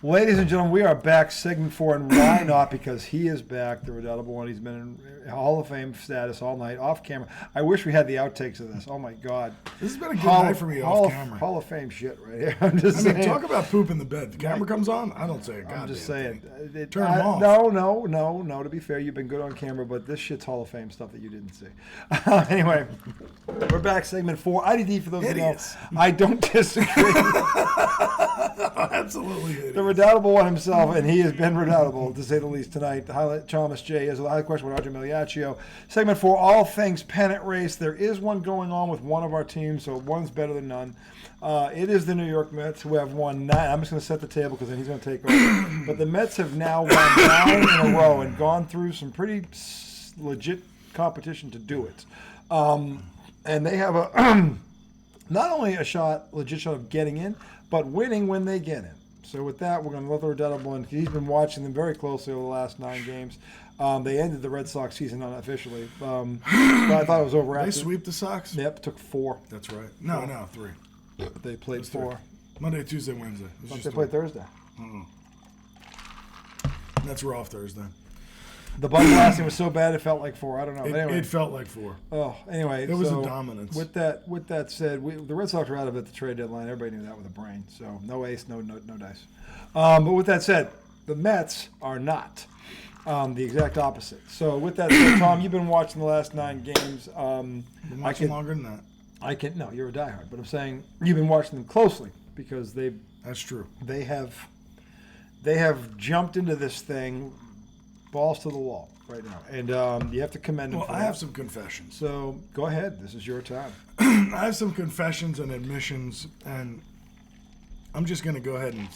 Ladies and gentlemen, we are back, segment 4, and why not? Because he is back, the redoubtable one. He's been in Hall of Fame status all night, off camera. I wish we had the outtakes of this. Oh, my God. This has been a good night for me off camera. Hall of Fame shit right here. I'm just saying. Talk about poop in the bed. The camera comes on, I don't say a goddamn I'm just saying. Turn them off. No. To be fair, you've been good on camera, but this shit's Hall of Fame stuff that you didn't see. Anyway, we're back, segment 4. IDD, for those who know, I don't disagree. Absolutely. The redoubtable one himself, and he has been redoubtable, to say the least, tonight. The highlight, Thomas J. is a highlight question with Roger Miliaccio. Segment 4, all things pennant race. There is one going on with one of our teams, so one's better than none. It is the New York Mets, who have won 9. I'm just going to set the table because then he's going to take over. But the Mets have now won 9 in a row and gone through some pretty legit competition to do it. And they have a not only a legit shot of getting in, but winning when they get in. So with that, we're going to let the redoubtable in. He's been watching them very closely over the last 9 games. They ended the Red Sox season unofficially. But I thought it was over after. They sweep the Sox? Yep, took 4. That's right. No, 3. They played 4. Monday, Tuesday, Wednesday. They played Thursday. That's Raw Thursday. The bug blasting was so bad it felt like 4. I don't know. Anyway. It felt like 4. Oh, anyway. It was a dominance. With that said, the Red Sox were out of it at the trade deadline. Everybody knew that with a brain. So no ace, no dice. But with that said, the Mets are not. The exact opposite. So with that said, Tom, you've been watching the last 9 games. Been watching longer than that. No, you're a diehard. But I'm saying you've been watching them closely because That's true. They have jumped into this thing balls to the wall right now, and you have to commend them. Well, for I that. have some confessions. So go ahead. This is your time. I have some confessions and admissions, and I'm just going to go ahead and,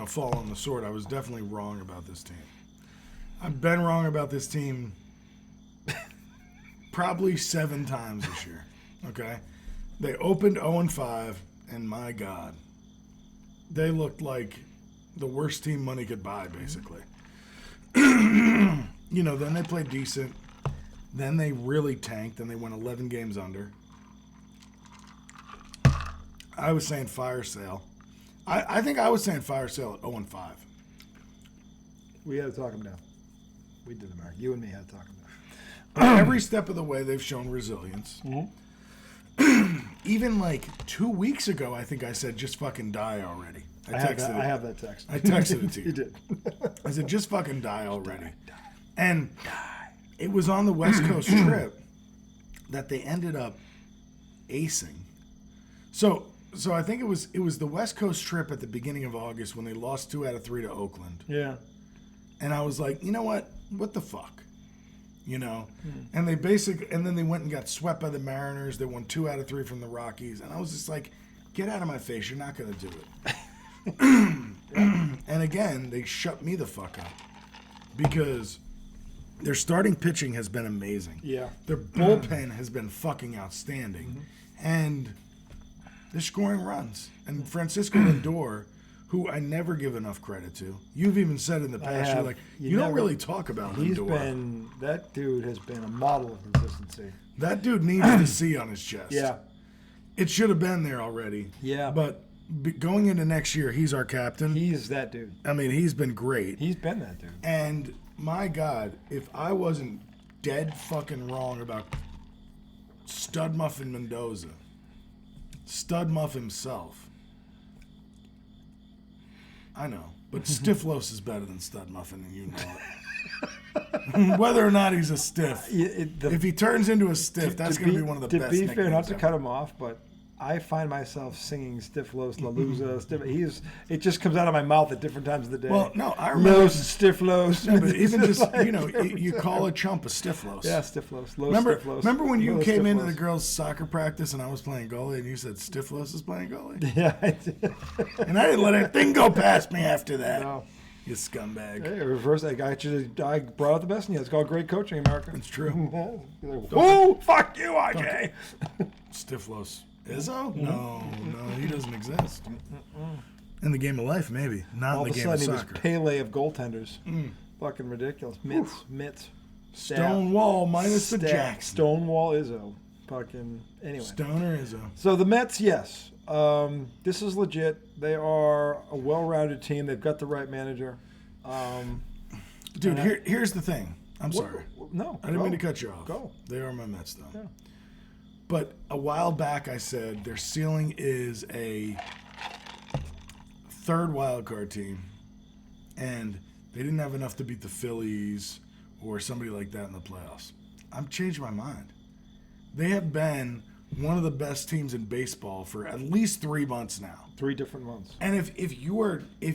fall on the sword. I was definitely wrong about this team. I've been wrong about this team probably 7 times this year. Okay, they opened 0-5, and my God, they looked like the worst team money could buy, basically. Then they played decent. Then they really tanked, and they went 11 games under. I was saying fire sale. I think I was saying fire sale at 0-5. We had to talk them down. We did, America. You and me had to talk them down. Every step of the way, they've shown resilience. Mm-hmm. Even like 2 weeks ago, I think I said, just fucking die already. I have that text. I texted it to you. You did. I said, just fucking die already. And it was on the West Coast trip that they ended up acing. So I think it was the West Coast trip at the beginning of August when they lost 2 out of 3 to Oakland. Yeah. And I was like, you know what? What the fuck? And and then they went and got swept by the Mariners. They won 2 out of 3 from the Rockies. And I was just like, get out of my face. You're not going to do it. And again, they shut me the fuck up because their starting pitching has been amazing. Yeah. Their bullpen has been fucking outstanding. Mm-hmm. And they're scoring runs. And Francisco Lindor, who I never give enough credit to. You've even said in the past, you're like, you don't really talk about Lindor. That dude has been a model of consistency. That dude needs the C on his chest. Yeah. It should have been there already. Yeah. But going into next year, he's our captain. He's that dude. I mean, he's been great. He's been that dude. And my God, if I wasn't dead fucking wrong about Stud Muffin Mendoza, Stud Muff himself, I know, but Stiflos is better than Stud Muffin, and you know it. Whether or not he's a stiff. If he turns into a stiff, that's going to be one of the best. To be fair, not to cut him off, but I find myself singing Stiflos, La Luza, it just comes out of my mouth at different times of the day. Well, no, I remember. Los Stiflos. Yeah, but even just, you call a chump a Stiflos. Yeah, Stiflos. Remember when you came into the girls' soccer practice and I was playing goalie and you said Stiflos is playing goalie? Yeah, I did. And I didn't let a thing go past me after that. No. You scumbag. Hey, reverse that guy. I brought out the best in you. It's called great coaching, America. It's true. Whoa, fuck you, RJ. Stiflos. Izzo? No, he doesn't exist. In the game of life, maybe. Not in the game of soccer. All of a sudden, he was Pele of goaltenders. Fucking ridiculous. Mitts. Stonewall minus the Jackson. Stonewall Izzo. Fucking, anyway. Stoner Izzo. So the Mets, yes. This is legit. They are a well-rounded team. They've got the right manager. Dude, here's the thing. I'm sorry. No, I didn't mean to cut you off. Go. They are my Mets, though. Yeah. But a while back, I said their ceiling is a third wild card team, and they didn't have enough to beat the Phillies or somebody like that in the playoffs. I've changed my mind. They have been one of the best teams in baseball for at least 3 months now. 3 different months. And if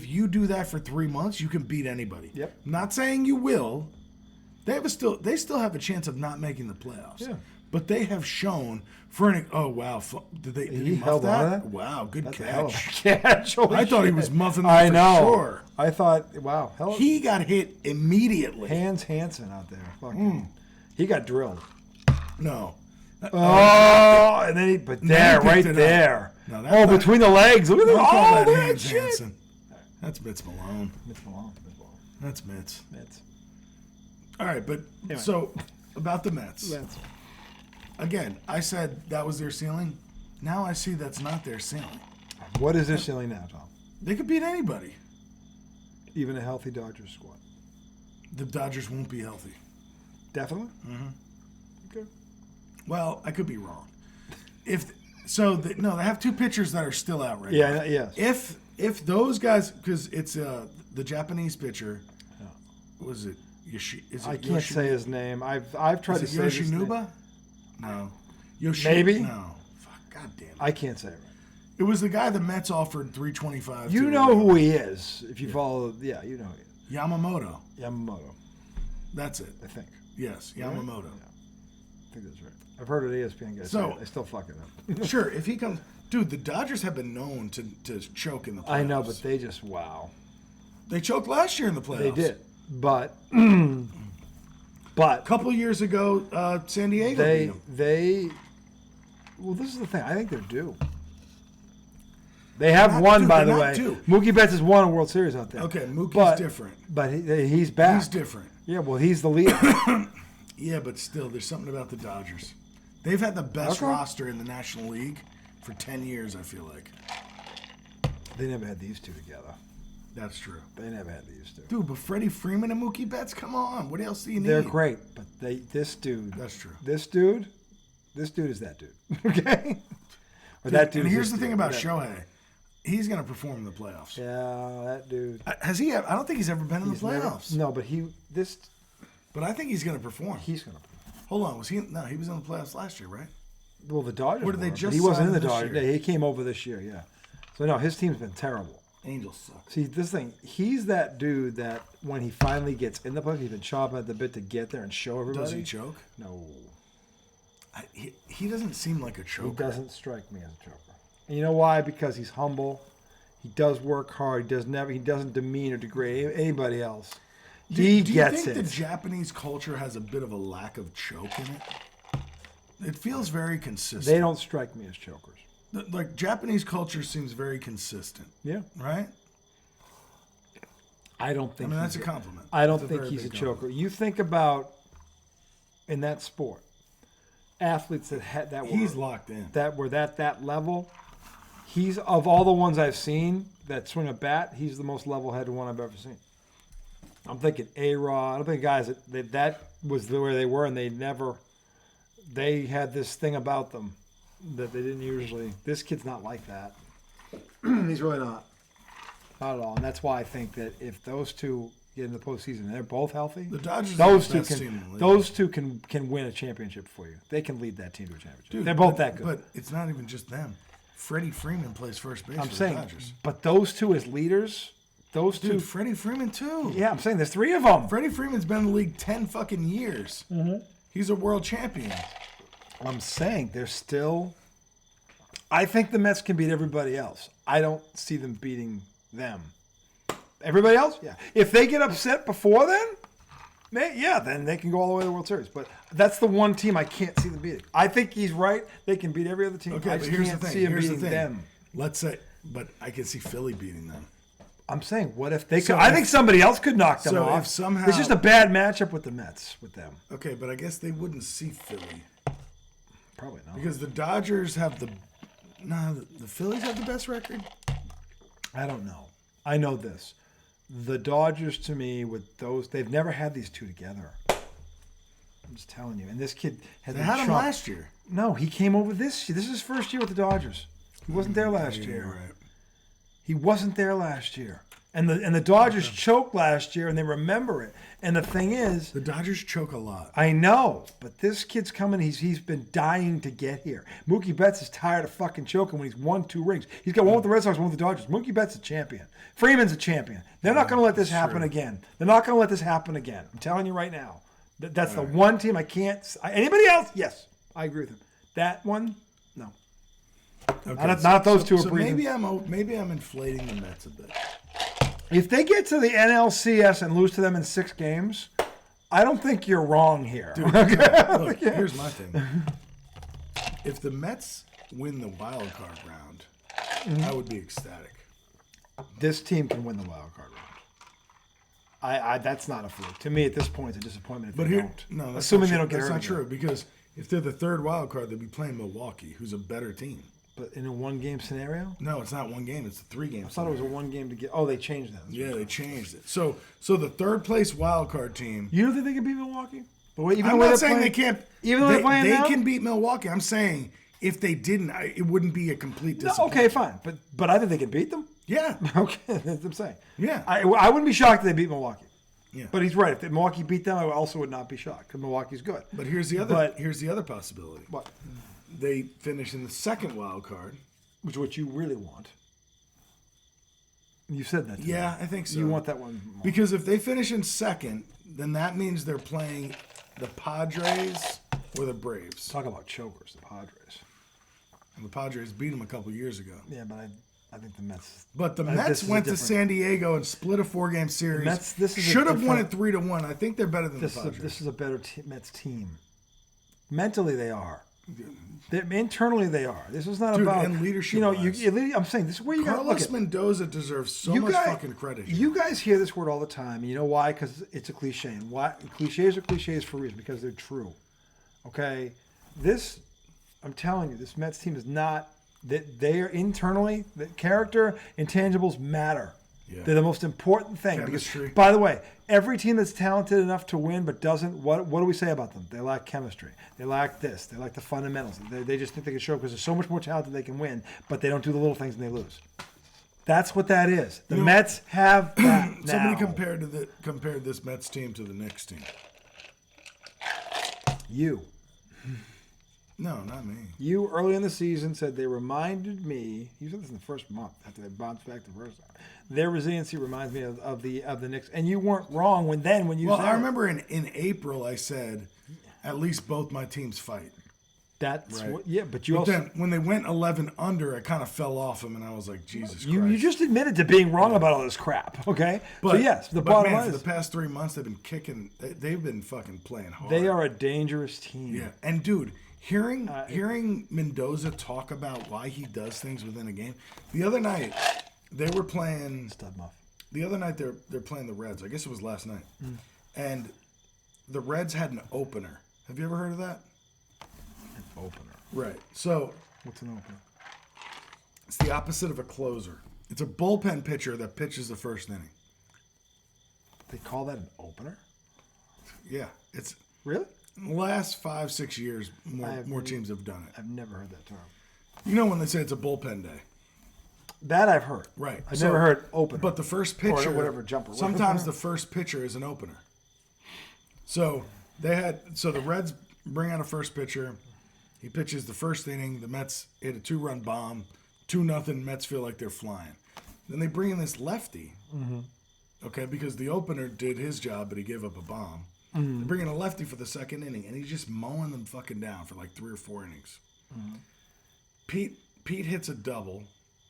you do that for 3 months, you can beat anybody. Yep. Not saying you will. They still have a chance of not making the playoffs. Yeah. But they have shown oh wow, did he muff held that? on to that? Wow, good That's a hell of a catch. catch. Holy I thought he shit. was muffing that I for know. sure. I thought, wow. He got hit immediately. Hans Hansen out there. Fucking. He got drilled. No. Oh, and then but there, picked right it up. there. No, that's not- between the legs. Look at that. Don't call Oh, that look at that Hans shit. Hansen. That's Mitz Malone. Mitch Malone. That's Mitz. Mitz. All right, but Anyway. so about the Mets. Mitz. Again, I said that was their ceiling. Now I see that's not their ceiling. What is their ceiling now, Tom? They could beat anybody. Even a healthy Dodgers squad. The Dodgers won't be healthy. Definitely? Mm-hmm. Okay. Well, I could be wrong. They have 2 pitchers that are still out right now. Yeah, yes. If those guys, because it's the Japanese pitcher, was it Yoshi? Is it I can't say his name. I've tried to Is it say his name. Yoshinuba? No. Maybe? No. Fuck, God damn it. I can't say it right. It was the guy the Mets offered $325. You to, know who he is if you follow. Yeah, you know who he is. Yamamoto. Yamamoto, That's it. I think. Yes, Yamamoto. Yeah. I think that's right. I've heard it ESPN guys. So- say it. I still fuck it up. Sure, if he comes, dude. The Dodgers have been known to choke in the playoffs. I know, but they just they choked last year in the playoffs. They did, but A couple years ago, San Diego beat them. Well, this is the thing. I think they're due. They have not won, due. by They're the not way. due. Mookie Betts has won a World Series out there. Okay, Mookie's different. But he's back. He's different. Yeah, well, he's the leader. Yeah, but still, there's something about the Dodgers. They've had the best Okay. roster in the National League for 10 years, I feel like. They never had these two together. That's true. They never had these two. Dude, but Freddie Freeman and Mookie Betts, come on. What else do you need? They're great, but this dude. That's true. This dude is that dude. Okay? Or that dude. And is here's this the thing dude. about Yeah. Shohei. He's going to perform in the playoffs. Yeah, that dude. Has he? I don't think he's ever been in the He's never- playoffs. no, but But I think he's going to perform. he's gonna. Hold on. Was he? No, he was in the playoffs last year, right? Well, the Dodgers. Or did they were, but just he wasn't in sign the him this Dodgers. year? Yeah, he came over this year. Yeah. So no, his team's been terrible. Angels suck. See, this thing, he's that dude that when he finally gets in the playoffs, he's been chopping at the bit to get there and show everybody. Does he choke? No, He doesn't seem like a he choker. doesn't strike me as a choker. And you know why? Because he's humble. He does work hard. He doesn't demean or degrade anybody else. He do you gets think it. the Japanese culture has a bit of a lack of choke in it? It feels very consistent. They don't strike me as chokers. Like Japanese culture seems very consistent, Yeah, right? I don't think. That's he's a compliment. I don't It's think very he's a big choker. compliment. You think about in that sport, athletes He's locked in. that were at that level. He's of all the ones I've seen that swing a bat, he's the most level-headed one I've ever seen. I'm thinking A-Rod. I'm thinking guys that was where they were, and they had this thing about them that they didn't usually. This kid's not like that. He's really not at all, and that's why I think that if those two get in the postseason and they're both healthy, The Dodgers those are two the best team in the league. those two can win a championship for you. They can lead that team to a championship. Dude, they're both but- that good. But it's not even just them. Freddie Freeman plays first base I'm for the saying, Dodgers. but those two as leaders, those Dude, two. Freddie Freeman too. Yeah, I'm saying there's 3 of them. Freddie Freeman's been in the league 10 fucking years. Mm-hmm. He's a world champion. I'm saying they're still. I think the Mets can beat everybody else. I don't see them beating them. Everybody else, yeah. If they get upset before then, then they can go all the way to the World Series. But that's the one team I can't see them beating. I think he's right. They can beat every other team. Okay, I but just here's can't the thing. see them Here's the beating thing. them. Let's say, but I can see Philly beating them. I'm saying, what if they could? So I if- think somebody else could knock them so off. if somehow- It's just a bad matchup with the Mets, with them. Okay, but I guess they wouldn't see Philly Probably not. because the Dodgers have Nah, the Phillies have the best record. I don't know. I know this. The Dodgers, to me, with those, they've never had these two together. I'm just telling you. And this kid had They had him last year. No, he came over this year. This is his first year with the Dodgers. He wasn't there last Yeah, year. right. He wasn't there last year. And the Dodgers choked last year, and they remember it. And the thing is, The Dodgers choke a lot. I know, but this kid's coming. He's been dying to get here. Mookie Betts is tired of fucking choking when he's won 2 rings. He's got one with the Red Sox, one with the Dodgers. Mookie Betts is a champion. Freeman's a champion. They're not going to let this happen again. They're not going to let this happen again. I'm telling you right now. That's the one team I can't. Anybody else? Yes, I agree with him. That one, no. Okay, Not those two are so breathing. maybe I'm inflating the Mets a bit. If they get to the NLCS and lose to them in 6 games, I don't think you're wrong here. Dude, look, here's my thing. If the Mets win the wild card round, I would be ecstatic. This team can win the wild card round. That's not a fluke. To me, at this point, it's a disappointment if But they here, don't. no, that's Assuming not they don't true. get hurt That's not again. true because if they're the 3rd wild card, they'll be playing Milwaukee, who's a better team. But in a 1-game scenario? No, it's not 1 game; it's a 3-game. I thought it was a 1-game to get. Oh, they changed that. Yeah, they changed it. So the 3rd place wild card team. You don't think they can beat Milwaukee? But wait, even I'm the way not they're saying playing- they can't. Even though they're playing they now? can beat Milwaukee. I'm saying if they didn't, it wouldn't be a complete No, disappointment. okay, fine. But I think they can beat them. Yeah. Okay, that's what I'm saying. Yeah. I wouldn't be shocked if they beat Milwaukee. Yeah. But he's right. If Milwaukee beat them, I also would not be shocked because Milwaukee's good. But here's the other possibility. What? They finish in the 2nd wild card. Which is what you really want. You said that to Yeah, me. I think so. You want that one more. Because if they finish in 2nd, then that means they're playing the Padres or the Braves. Talk about chokers, the Padres. And the Padres beat them a couple years ago. Yeah, but I think the Mets. But the this Mets is a went to different- San Diego and split a 4-game series. This is a Should have won it different- 3-1. I think they're better than This the is a, Padres. this is a better Mets team. Mentally, they are. Internally, they are. This is not Dude, about and leadership You know, wise. I'm saying this is where you got to look Carlos at. Mendoza deserves so You much guys- fucking credit. Here. You guys hear this word all the time. You know why? Because it's a cliche. And why cliches are cliches for a reason because they're true. Okay, I'm telling you, this Mets team is not. That they are internally. The character intangibles matter. Yeah. They're the most important thing. Chemistry. Because, by the way, every team that's talented enough to win but doesn't, what do we say about them? They lack chemistry. They lack this. They lack the fundamentals. They just think they can show because they're so much more talented they can win, but they don't do the little things and they lose. That's what that is. The Mets have that now. Somebody compared this Mets team to the Knicks team. You. No, not me. You early in the season said they reminded me. You said this in the first month after they bounced back the first time. Their resiliency reminds me of the Knicks, and you weren't wrong when you. Well, said I it. remember in April I said, at least both my teams fight. That's Right. what. Yeah, but you But also then when they went 11 under, I kind of fell off them, and I was like, Jesus Christ. you just admitted to being wrong about all this crap. Okay, so yes, the bottom man, line for is the past 3 months they've been kicking. They've been fucking playing hard. they are a dangerous team. Yeah, and dude, hearing Mendoza talk about why he does things within a game. The other night they were playing. Stud muff. The other night they're playing the Reds. I guess it was last night, Mm. and the Reds had an opener. Have you ever heard of that? An opener. Right. So What's an opener? it's the opposite of a closer. It's a bullpen pitcher that pitches the first inning. They call that an opener? Yeah, it's Really? in the last 5-6 years more have- teams have done it. I've never heard that term. You know when they say it's a bullpen day. That I've heard. Right. I've So- never heard opener. But the first pitcher, whatever, jumper. Sometimes the first pitcher is an opener. So the Reds bring out a first pitcher. He pitches the first inning. The Mets hit a 2-run bomb, 2-0. Mets feel like they're flying. Then they bring in this lefty. Mm-hmm. Okay, because the opener did his job, but he gave up a bomb. Mm-hmm. They bring in a lefty for the second inning, and he's just mowing them fucking down for like 3 or 4 innings. Mm-hmm. Pete hits a double.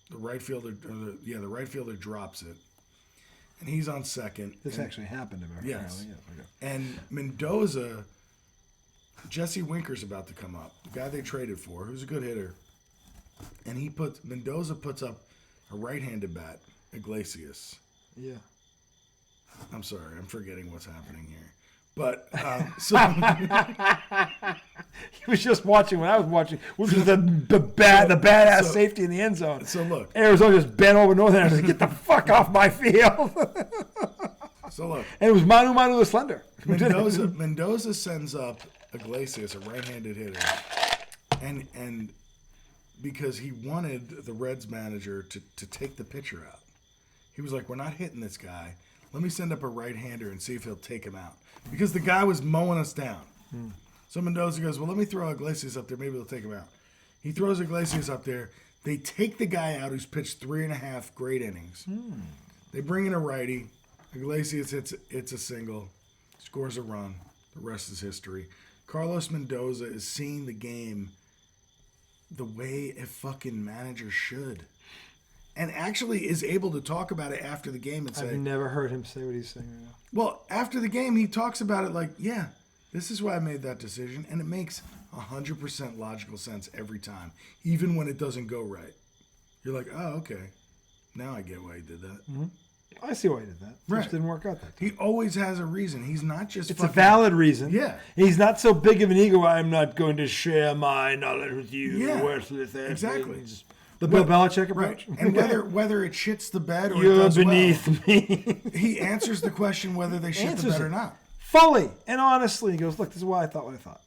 The right fielder drops it, and he's on second. This actually happened to me. Yes. Apparently, yes. Okay. And Mendoza, Jesse Winker's about to come up, the guy they traded for, who's a good hitter, and Mendoza puts up a right-handed bat, Iglesias. Yeah. I'm sorry, I'm forgetting what's happening here, But so He was just watching when I was watching, which was the badass safety in the end zone. So look, Arizona just bent over Northern and said, "Get the fuck off my field." so look, And it was Manu the Slender. Mendoza sends up Iglesias, a right-handed hitter, and because he wanted the Reds manager to take the pitcher out. He was like, "We're not hitting this guy. Let me send up a right-hander and see if he'll take him out." Because the guy was mowing us down. So Mendoza goes, "Well, let me throw Iglesias up there. Maybe they'll take him out." He throws Iglesias up there. They take the guy out who's pitched 3.5 great innings. They bring in a righty. Iglesias hits a single, scores a run. The rest is history. Carlos Mendoza is seeing the game the way a fucking manager should. And actually is able to talk about it after the game and say... I've never heard him say what he's saying right now. Well, after the game, he talks about it like, yeah, this is why I made that decision. And it makes 100% logical sense every time, even when it doesn't go right. You're like, oh, okay. Now I get why he did that. Mm-hmm. I see why he did that. Right. Just didn't work out that time. He always has a reason. He's not just It's a valid reason. Yeah. He's not so big of an ego, I'm not going to share my knowledge with you. Yeah. Worthless Exactly. The Bill Belichick approach. Right. And whether it shits the bed or You're it does beneath me. he answers the question whether they shit the bed or not. Fully and honestly, he goes, "Look, this is why I thought what I thought.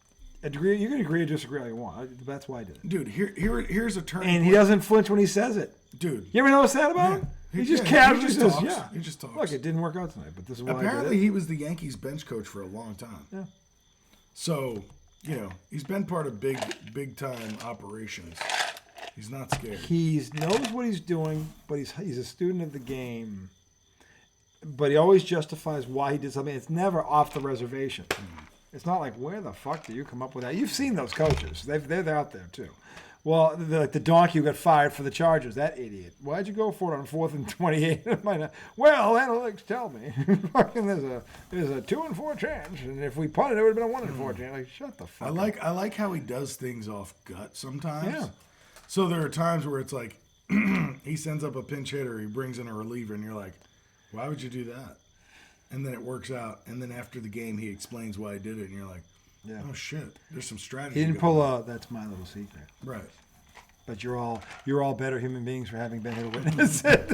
You can agree or disagree all you want. That's why I did it." Dude, here's a turn. And he doesn't flinch when he says it. Dude. You ever notice that about him? He just casually says, talks. "Yeah." He just talks. Look, it didn't work out tonight, but this is why Apparently, I did it. he was the Yankees bench coach for a long time. Yeah. So, he's been part of big time operations. He's not scared. He knows what he's doing, but he's a student of the game. But he always justifies why he did something. It's never off the reservation. It's not like, where the fuck do you come up with that? You've seen those coaches. They're out there, too. Well, like the donkey who got fired for the Chargers, that idiot. Why'd you go for it on 4th and 28? Well, analytics tell me fucking there's a 2-4 chance, and if we punted, it would have been a 1-4 chance. Like, shut the fuck up. I like how he does things off gut sometimes. Yeah. So there are times where it's like he sends up a pinch hitter, he brings in a reliever, and you're like, why would you do that? And then it works out, and then after the game, he explains why he did it, and you're like, Yeah. oh shit, there's some strategy. He didn't pull a, that's my little secret. Right. But you're all better human beings for having been here to witness it.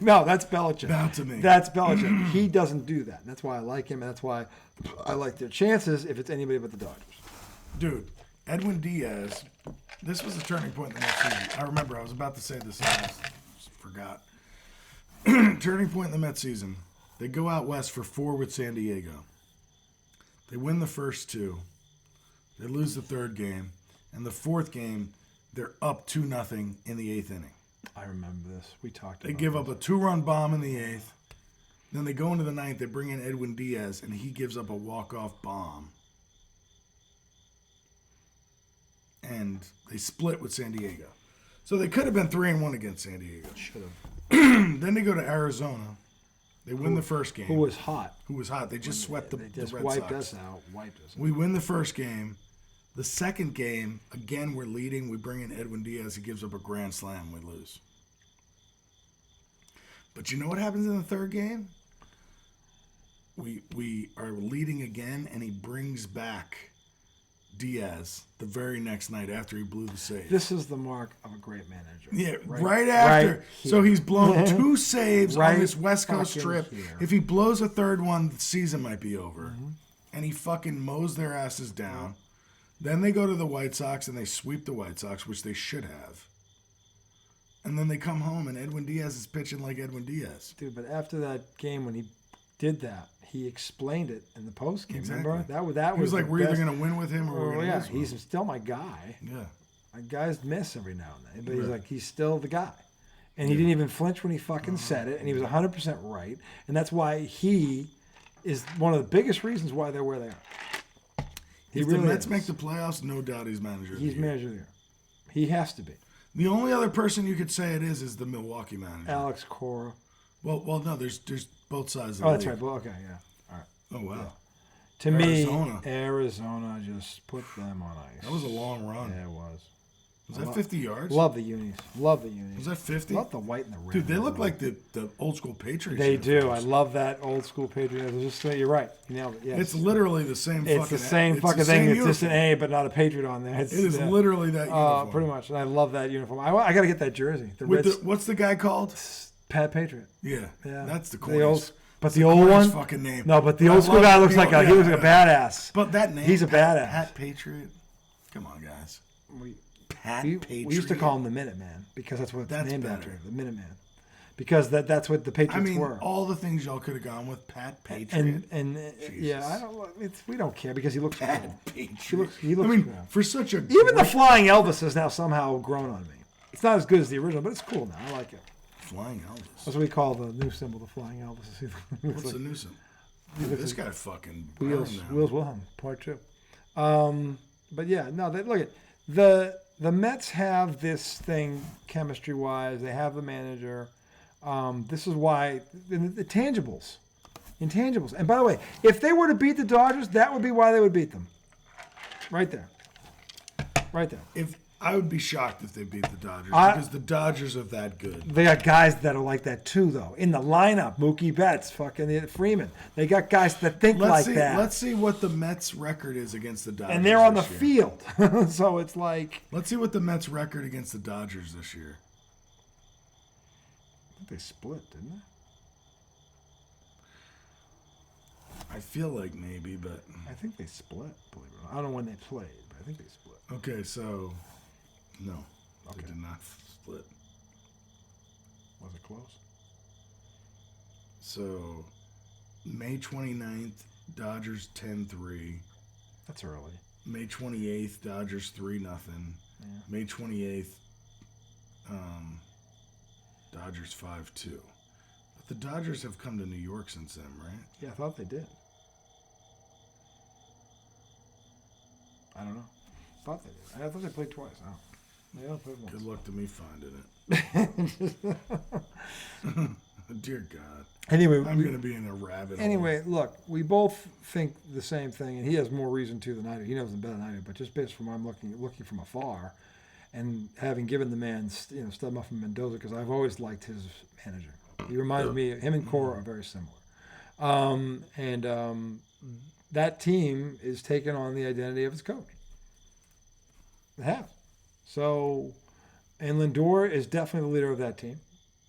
No, that's Belichick. Bow to me. That's Belichick. He doesn't do that. And that's why I like him, and that's why I like their chances if it's anybody but the Dodgers. Dude, Edwin Diaz, this was a turning point in the next season. I remember I was about to say this and I just forgot. Turning point in the Mets season. They go out west for 4 with San Diego. They win the first 2. They lose the 3rd game. And the 4th game, they're up 2-0 in the 8th inning. I remember this. We talked about They give this. up a 2-run bomb in the 8th. Then they go into the 9th. They bring in Edwin Diaz, and he gives up a walk-off bomb. And they split with San Diego. So they could have been 3-1 against San Diego. Should have. Then they go to Arizona. They win the first game. Who was hot. They just swept the They just Red wiped Sox. us out. Wiped us out. We win the first game. The second game, again, we're leading. We bring in Edwin Diaz. He gives up a grand slam. We lose. But you know what happens in the 3rd game? We are leading again, and he brings back Diaz the very next night after he blew the save. This is the mark of a great manager. Yeah, right after. Right So he's blown 2 saves Right on this West Coast fucking trip. here. If he blows a 3rd one, the season might be over. And he fucking mows their asses down. Then they go to the White Sox and they sweep the White Sox, which they should have. And then they come home and Edwin Diaz is pitching like Edwin Diaz. Dude, but after that game when he did that, he explained it in the post game. Exactly. Remember? That He was like, the we're either best- going to win with him or we're Well, going to yeah, lose with he's him. still my guy. Yeah. My guys miss every now and then, but he's Right. like, he's still the guy. And he didn't even flinch when he fucking said it, and he was 100% right. And that's why he is one of the biggest reasons why they're where they are. If the Mets make the playoffs, no doubt he's manager of the He's year. manager of the year. He has to be. The only other person you could say it is the Milwaukee manager. Alex Cora. Well, no, there's both sides of the Oh, that's league. right. Well, okay, yeah. All right. Oh, wow. To Arizona. me, Arizona just put them on ice. That was a long run. Yeah, it was. It Was that 50 yards? Love the unis. Love the unis. Was that 50? Love the white and the red. Dude, they look like the old school Patriots. They do. I uniforms. love that old school Patriot. You're right. You nailed it. Yes. It's literally the same fucking It's the same it's fucking the thing. same It's just an uniform. A, but not a Patriot on there. It's, It is literally that uniform. pretty much. And I love that uniform. I got to get that jersey. The With red what's the guy called? Pat Patriot. Yeah. Yeah. That's the The corniest. old, but That's the old one. fucking name. No, but the I old school love guy the looks like old- he looks like a badass. But that name, He's a badass. Pat Patriot. Come on, guys. Pat We Patriot. used to call him the Minuteman because that's what it's That's named better. after. The Minuteman. Because that's what the Patriots I mean, were. all the things y'all could have gone with Pat Patriot. And yeah, I don't. We don't care because he looks cool. Pat Patriot. He looks I mean, cool. for such a Even the flying Elvis has now somehow grown on me. It's not as good as the original, but it's cool now. I like it. flying Elvis. That's what we call the new symbol, the flying Elvis. He looks What's like the new symbol? This guy fucking Wheels brown now. Wheels Wilhelm, part 2. But yeah, no. Look at the Mets have this thing chemistry wise. They have the manager. This is why the intangibles. And by the way, if they were to beat the Dodgers, that would be why they would beat them. Right there. If I would be shocked if they beat the Dodgers because the Dodgers are that good. They got guys that are like that too, though. In the lineup, Mookie Betts, fucking Freeman. They got guys that think like that. Let's see what the Mets' record is against the Dodgers. And they're on the this year. field, so it's like Let's see what the Mets' record against the Dodgers this year. I think they split, didn't they? I feel like maybe, but I think they split. Believe it or not, I don't know when they played, but I think they split. okay. So no, Okay. they did not split. Was it close? So May 29th, Dodgers 10-3. That's early. May 28th, Dodgers 3-0. Yeah. May 28th, Dodgers 5-2. But the Dodgers have come to New York since then, right? Yeah, I thought they did. I don't know. Thought they did. I thought they played twice. Oh. They only played once. Good luck to me finding it. Dear God. Anyway, I'm going to be in a rabbit hole. Anyway, look, we both think the same thing, and he has more reason to than I do. He knows them better than I do, but just based from I'm looking from afar, and having given the man, Stud Muffin Mendoza, because I've always liked his manager. He reminds me, him and Cora are very similar. That team is taking on the identity of its coach. They have. So, and Lindor is definitely the leader of that team.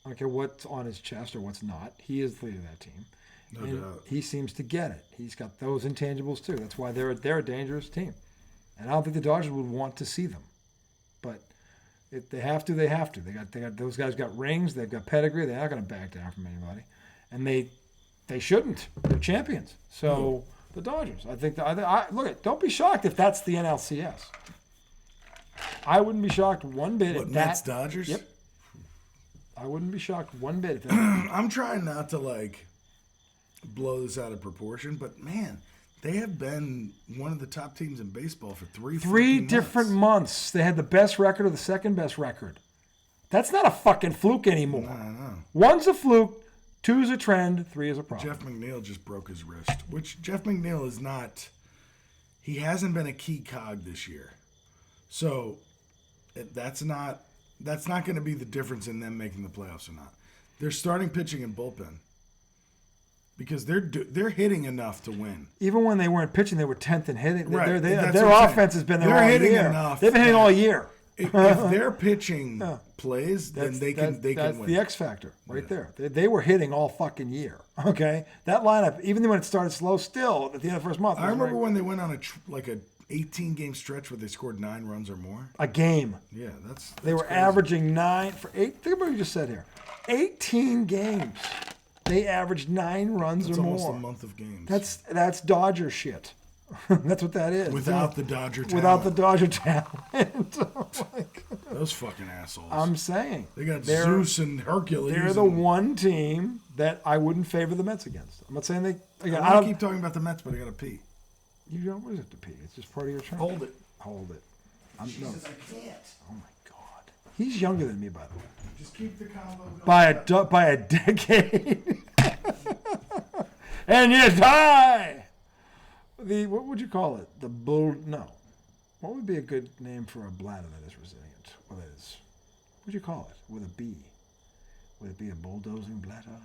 I don't care what's on his chest or what's not. He is the leader of that team. No and doubt. he seems to get it. He's got those intangibles too. That's why they're a dangerous team. And I don't think the Dodgers would want to see them. But if they have to, they have to. They got those guys got rings, they've got pedigree, they're not gonna back down from anybody. And they shouldn't. They're champions. So the Dodgers. I think don't be shocked if that's the NLCS. I wouldn't be shocked one bit What, if Mets, that. Dodgers? Yep. I wouldn't be shocked one bit if that. I'm trying not to, blow this out of proportion, but, man, they have been one of the top teams in baseball for three fucking different months. They had the best record or the second best record. That's not a fucking fluke anymore. I know. One's a fluke, two's a trend, three is a problem. Jeff McNeil just broke his wrist, which Jeff McNeil is not – he hasn't been a key cog this year. So that's not going to be the difference in them making the playoffs or not. They're starting pitching and bullpen because they're hitting enough to win. Even when they weren't pitching, they were 10th in hitting. Right. Their That's what I'm offense saying. has been there They're all hitting year. enough They've been hitting that- all year. If their pitching plays, then they can That's win. the X factor right there. They were hitting all fucking year. Okay, that lineup, even when it started slow, still at the end of the first month. I remember when they went on a 18-game stretch where they scored 9 runs or more. a game. Yeah, that's They were crazy. averaging 9 for 8. Think about what you just said here. 18 games. They averaged 9 runs That's or almost more. a month of games. That's Dodger shit. That's what that is. without the Dodger talent. Without the Dodger talent. Oh my God. Those fucking assholes. I'm saying. they got they're- Zeus and Hercules. They're the and, one team that I wouldn't favor the Mets against. I'm not saying they. Again, I I want don't. to keep talking about the Mets, but I got to pee. You don't always have to pee. It's just part of your turn. Hold it. Hold it. No. Jesus, I can't. Oh my God. He's younger than me, by the way. Just keep the combo going. By a decade. And you die. What would you call it? The bull? No. What would be a good name for a bladder that is resilient? Well, that is, what would you call it? With a B? Would it be a bulldozing bladder?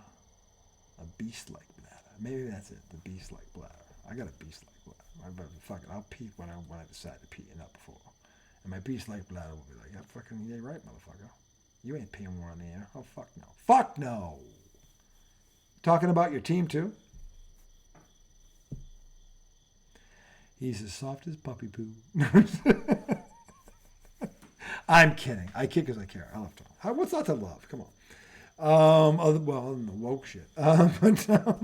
A beast-like bladder? Maybe that's it. The beast-like bladder. I got a beast-like bladder. Fuck it. I'll pee when I decide to pee, and not before. And my beast-like bladder will be like, yeah, fucking, yeah, right, motherfucker. You ain't peeing more on the air. Oh, fuck no. Fuck no. Talking about your team, too? He's as soft as puppy poo. I'm kidding. I kid because I care. I love Tom. What's not to love? Come on. Well, the woke shit. But at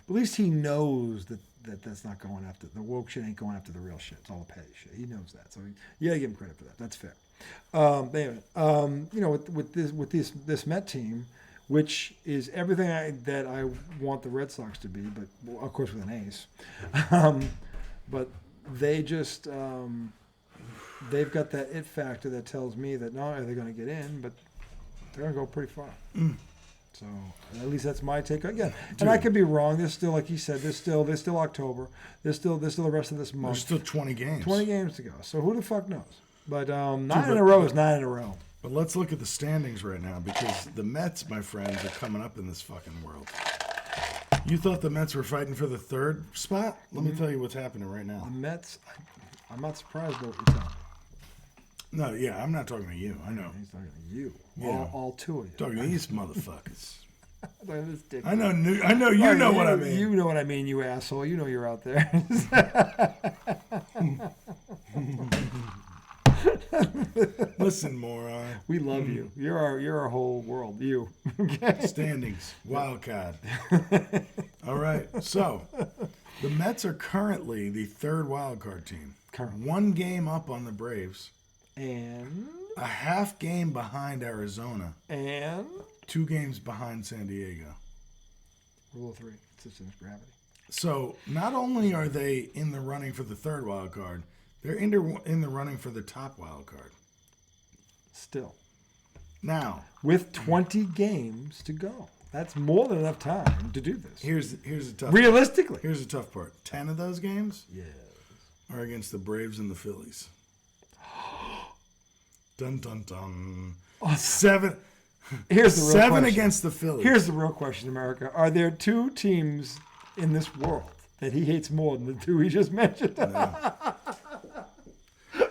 least he knows that's not going after the woke shit. Ain't going after the real shit. It's all the petty shit. He knows that, so you gotta give him credit for that. That's fair. Anyway, with this Met team, which is everything that I want the Red Sox to be, but well, of course with an ace. But they just they've got that it factor that tells me that not only are they going to get in, but they're going to go pretty far. So at least that's my take. Again, and I could be wrong. There's still, like you said, there's still October. There's still the rest of this month. There's still 20 games. 20 games to go. So who the fuck knows? But 9 in a row is 9 in a row. But let's look at the standings right now, because the Mets, my friends, are coming up in this fucking world. You thought the Mets were fighting for the third spot? Let me tell you what's happening right now. The Mets, I'm not surprised by what you're telling me. No, yeah, I'm not talking to you. I know. He's talking to you. Yeah. All two of you. Talking to these motherfuckers. Look at this dick. I know you know what I mean. You know what I mean, you asshole. You know you're out there. Listen, moron. We love you. You're our whole world. You. Standings. Wild card. All right. So, the Mets are currently the third wild card team. Currently. 1 game up on the Braves. And A half game behind Arizona. 2 games behind San Diego. Rule of 3. Consistent gravity. So, not only are they in the running for the third wild card, they're in the running for the top wild card. Still. Now, with 20 games to go. That's more than enough time to do this. here's the tough Realistically. part. Here's the tough part. 10 of those games Yes. are against the Braves and the Phillies. Dun dun dun. 7 Here's the real 7 question. against the Phillies. Here's the real question, America. Are there 2 teams in this world that he hates more than the 2 he just mentioned? No.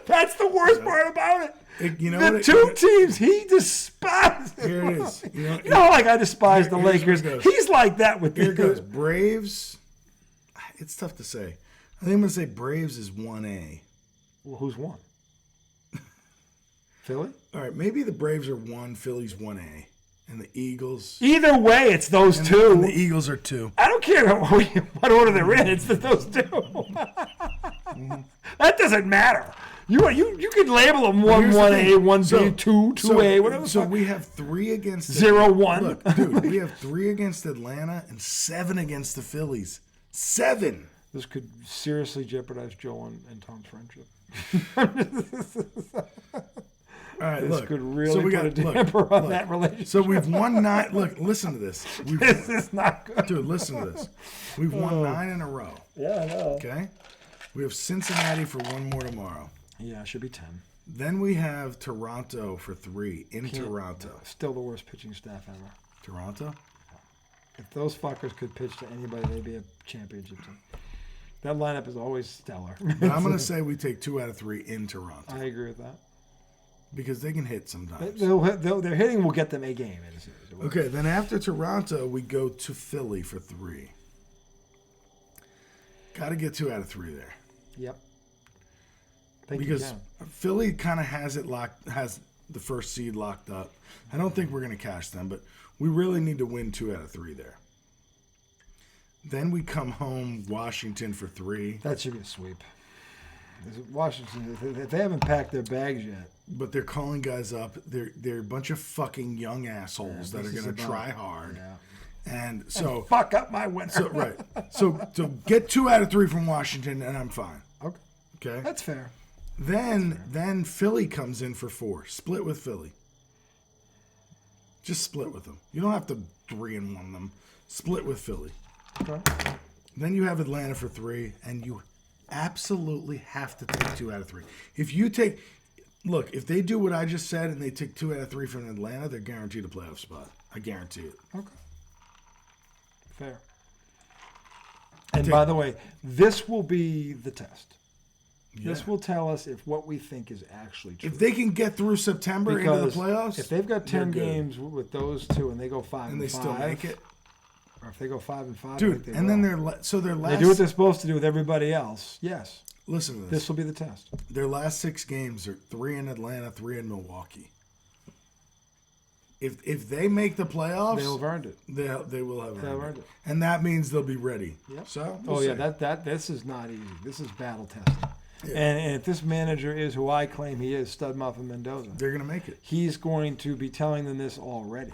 That's the worst part about it. You know The what 2 teams he despises. Here it is. You know, like I despise the here's Lakers. where it goes. He's like that with Here it the goes. Braves. It's tough to say. I think I'm going to say Braves is 1A. Well, who's won? Philly? All right, maybe the Braves are 1, Philly's 1A. And the Eagles. Either way, it's those And 2. the Eagles are 2. I don't care what order they're in. It's those 2. That doesn't matter. You can label them 1A, 1B, 2A, whatever. So we have 3 against 0-1. Look, dude, we have 3 against Atlanta and 7 against the Phillies. 7. This could seriously jeopardize Joe and Tom's friendship. All right, This look. could really so we put got, a damper on that relationship. So we've won 9. Look, listen to this. This is not good. Dude, listen to this. We've won 9 in a row. Yeah, I know. Okay? We have Cincinnati for 1 more tomorrow. Yeah, it should be 10. Then we have Toronto for 3 in Toronto. Still the worst pitching staff ever. Toronto? If those fuckers could pitch to anybody, they'd be a championship team. That lineup is always stellar. But I'm going to say we take 2 out of 3 in Toronto. I agree with that. Because they can hit sometimes. Their hitting will get them a game in a series. Okay, then after Toronto, we go to Philly for 3. Got to get 2 out of 3 there. Yep. Think Because Philly kind of has the first seed locked up. I don't think we're going to cash them, but we really need to win 2 out of 3 there. Then we come home, Washington for 3. that should be a sweep. Washington, if they haven't packed their bags yet. But they're calling guys up. They're a bunch of fucking young assholes that are going to try hard. Yeah. And so fuck up my winner. So right. So get 2 out of 3 from Washington, and I'm fine. Okay. That's fair. Then Philly comes in for 4. Split with Philly. Just split with them. You don't have to 3-1 them. Split with Philly. Okay. Then you have Atlanta for 3, and you absolutely have to take 2 out of 3. If they do what I just said and they take 2 out of 3 from Atlanta, they're guaranteed a playoff spot. I guarantee it. Okay. Fair. And by the way, this will be the test. Yeah. This will tell us if what we think is actually true. If they can get through September into the playoffs, if they've got 10 games with those two and they go 5 and they still make it, or if they go 5-5, dude, I think they and will. then their last, they do what they're supposed to do with everybody else. Yes. Listen to this. This will be the test. Their last 6 games are 3 in Atlanta, 3 in Milwaukee. If they make the playoffs, they'll have earned it. They will have earned it. it. And that means they'll be ready. Yep. So this is not easy. This is battle testing. Yeah. And if this manager is who I claim he is, Stud Muffin Mendoza, they're going to make it. He's going to be telling them this already.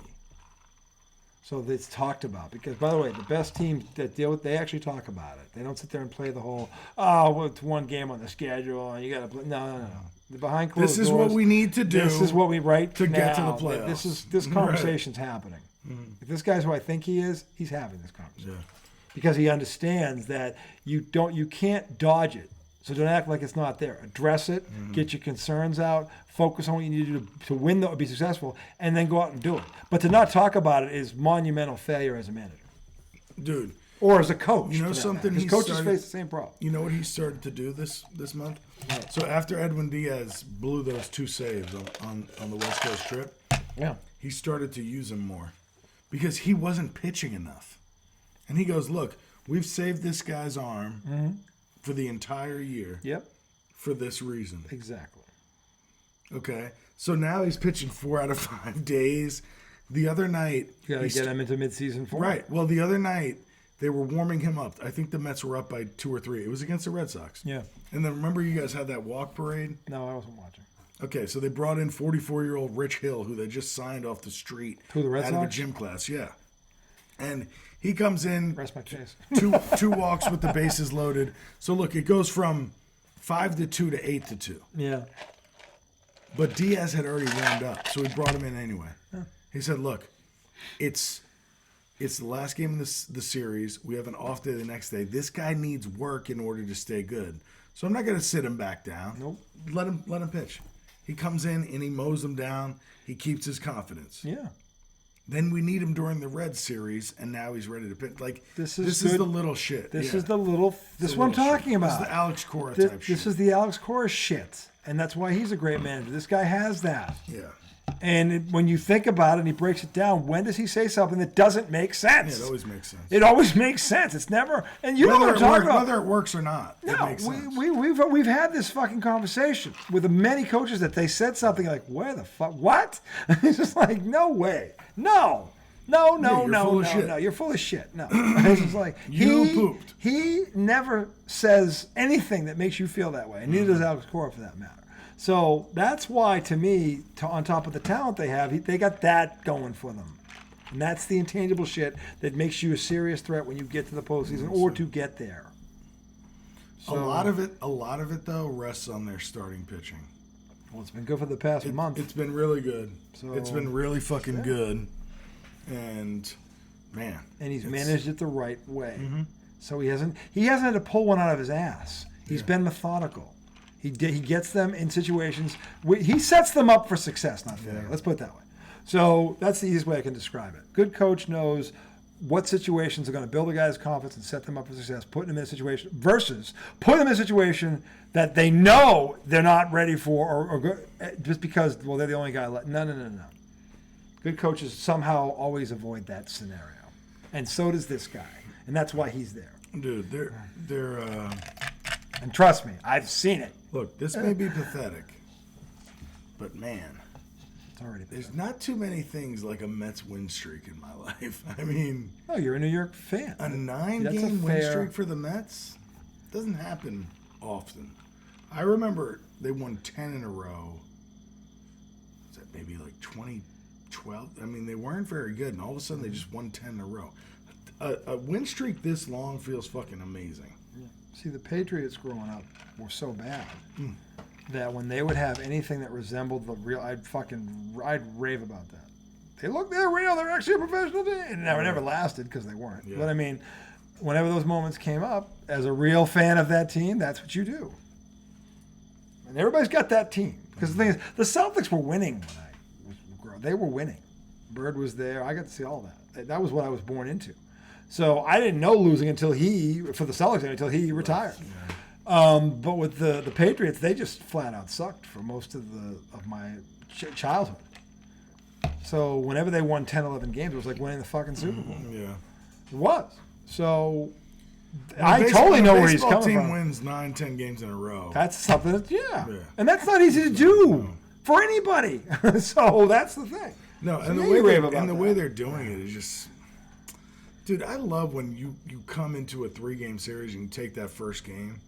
So it's talked about. Because, by the way, the best teams that deal with, they actually talk about it. They don't sit there and play the whole, it's one game on the schedule and you got to play. No. The behind closed doors. This is what we need to do. This is what we write to now. Get to the playoffs. This conversation's happening. Mm-hmm. If this guy's who I think he is, he's having this conversation. Yeah. Because he understands that you can't dodge it. So don't act like it's not there. Address it, get your concerns out, focus on what you need to do to win, be successful, and then go out and do it. But to not talk about it is monumental failure as a manager. Dude. Or as a coach. You know something? Because coaches face the same problem. You know what he started to do this month? Right. So after Edwin Diaz blew those 2 saves on the West Coast trip, he started to use them more because he wasn't pitching enough. And he goes, look, we've saved this guy's arm for the entire year for this reason. Exactly. Okay? So now he's pitching 4 out of 5 days. The other night... You got to get him into midseason form. Right. Well, the other night... They were warming him up. I think the Mets were up by 2 or 3. It was against the Red Sox. Yeah. And then remember you guys had that walk parade? No, I wasn't watching. Okay, so they brought in 44-year-old Rich Hill, who they just signed off the street. Who, the Red out Sox? of a gym class, yeah. And he comes in. Rest my case. two walks with the bases loaded. So look, it goes from 5-2 to 8-2. Yeah. But Diaz had already warmed up, so he brought him in anyway. Huh. He said, look, it's the last game of the series. We have an off day the next day. This guy needs work in order to stay good. So I'm not going to sit him back down. Nope. Let him pitch. He comes in and he mows them down. He keeps his confidence. Yeah. Then we need him during the Red Series, and now he's ready to pitch. Like this is good. the little shit. This is the little. This is what I'm talking shit. about. This is the Alex Cora type shit. This is the Alex Cora shit, and that's why he's a great manager. This guy has that. Yeah. And when you think about it and he breaks it down, when does he say something that doesn't make sense? Yeah, it always makes sense. It always makes sense. It's never, and you know what I'm talking about. Whether it works or not, it makes sense. We've had this fucking conversation with many coaches that they said something like, "Where the fuck? What?" It's just like, no way, no. No, you're full of shit. No, it's just like you pooped. He never says anything that makes you feel that way, and neither does Alex Cora for that matter. So that's why, to me, on top of the talent they have, they got that going for them. And that's the intangible shit that makes you a serious threat when you get to the postseason or to get there. So, a lot of it though rests on their starting pitching. Well, it's been good for the past month. It's been really good. So, it's been really fucking good. And man, and he's managed it the right way. Mm-hmm. So he hasn't had to pull one out of his ass. He's been methodical. He gets them in situations. He sets them up for success, not failure. Let's put it that way. So that's the easiest way I can describe it. Good coach knows what situations are going to build a guy's confidence and set them up for success, putting them in a situation versus putting them in a situation that they know they're not ready for or just because, well, they're the only guy left. No. Good coaches somehow always avoid that scenario. And so does this guy. And that's why he's there. Dude, they're and trust me, I've seen it. Look, this may be pathetic, but man, it's already pathetic. There's not too many things like a Mets win streak in my life. I mean, oh, you're a New York fan. A 9-game win streak for the Mets doesn't happen often. I remember they won 10 in a row. Was that maybe like 2012? I mean, they weren't very good, and all of a sudden they just won 10 in a row. A win streak this long feels fucking amazing. Yeah. See, the Patriots growing up were so bad that when they would have anything that resembled the real, I'd rave about that. They're real. They're actually a professional team. And it never lasted because they weren't. Yeah. But I mean, whenever those moments came up, as a real fan of that team, that's what you do. And everybody's got that team. Because the thing is, the Celtics were winning when I was growing. They were winning. Bird was there. I got to see all that. That was what I was born into. So I didn't know losing for the Celtics until he retired. But with the Patriots, they just flat out sucked for most of my childhood. So whenever they won 10, 11 games, it was like winning the fucking Super Bowl. Yeah. It was. So I totally know where he's coming from. Baseball team wins 9, 10 games in a row. That's something yeah. And that's not easy to do for anybody. So that's the thing. No, so and the way they're doing it is just, dude. I love when you come into a 3-game series and you take that first game.